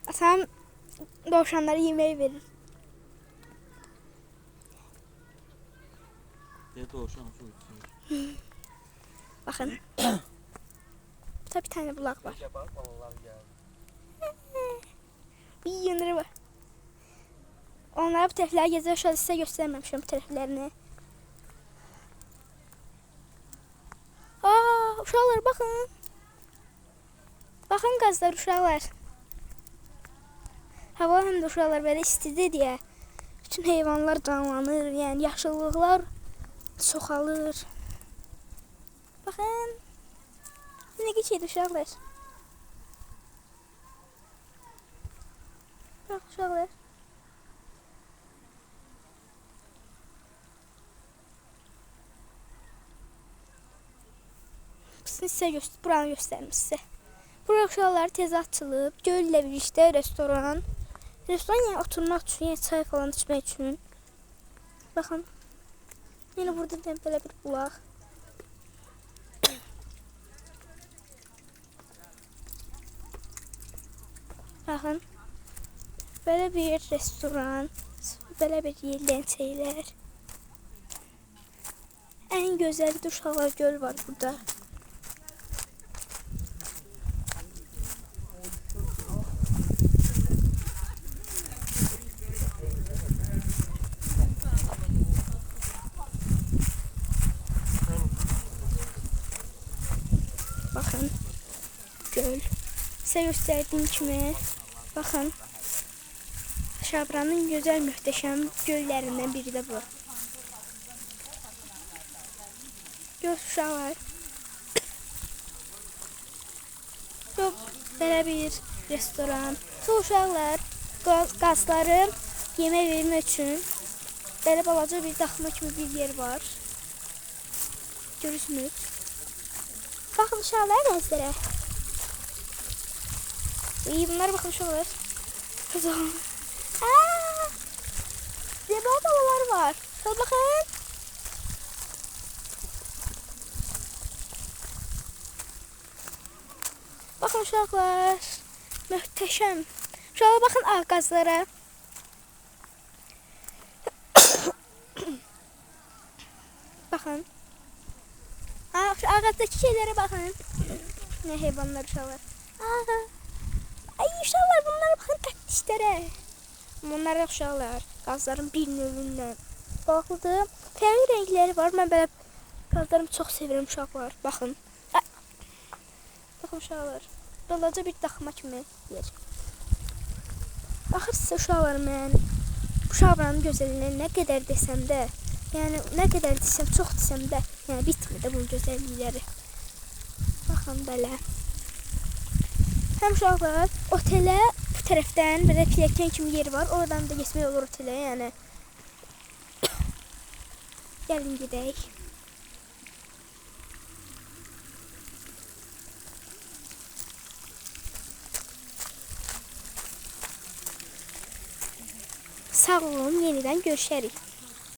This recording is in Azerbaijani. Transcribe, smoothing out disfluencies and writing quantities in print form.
Atam dovşanlara yemeği verir. Bakın. Burada bir tane bulak var. Bir yönleri var. Onlara bu tərəfləri gezir. Şöyle size göstermemişim bu tərəflərini. Uşaqlar bakın. Bakın qazlar uşaqlar. Hava həm də uşaqlar belə istidir deyə bütün heyvanlar canlanır, yəni yaşıllıqlar çoxalır. Baxın. Nə keçir uşaqlar? Bax uşaqlar. Buranı göstərim sizə. Bura uşaqlar tez açılıb, göllə birlikdə restoran. Restoran yəni oturmaq üçün, yəni çay falan içmək üçün. Baxın. Yine burada belə bir bulaq. Baxın. Belə bir restoran, belə bir yerlən şeylər. Ən gözəl uşaqlar göl var burada. Bakın göl. Size gösterdiğim kimi bakın Şabranın güzel muhteşem göllerinden biri de bu. Göl uşaqlar. Çok belə bir restoran. Bu uşaqlar qazları yemək vermək üçün belə balaca bir daxma kimi bir yer var. Görürsünüz. Bakın uşaqlar nəzərə. Bunlar bakın uşaqlar. Zebra balalar var. Şöyle bakın. Bakın uşaqlar. Möhtəşəm. Uşaqlar bakın ağaclara. Bakın. Şu ağaçdaki şeylere bakın. Ne heyvanlar uşaqlar. Ay uşaqlar bunlara bakın taktişlere. Bunlar uşaqlar. Qazların bir növündən. Balıqlıdır. Fərqli renkləri var. Mən belə qazlarımı çox sevirəm uşaqlar. Baxın. Baxın uşaqlar. Balaca bir daxma kimi yer. Baxırsınız uşaqlar mən bu Şabranın gözəlliyinə nə qədər desəm də, yəni nə qədər desəm, çox desəm də, yəni bitmir də bunun gözəllikləri. Baxın belə. Həm uşaqlar otelə bu tərəfdən belə pilləkən kimi yeri var. Oradan da geçmək olur otelə, yəni. Gəlin gedək. Sağ olun, yenidən görüşərik.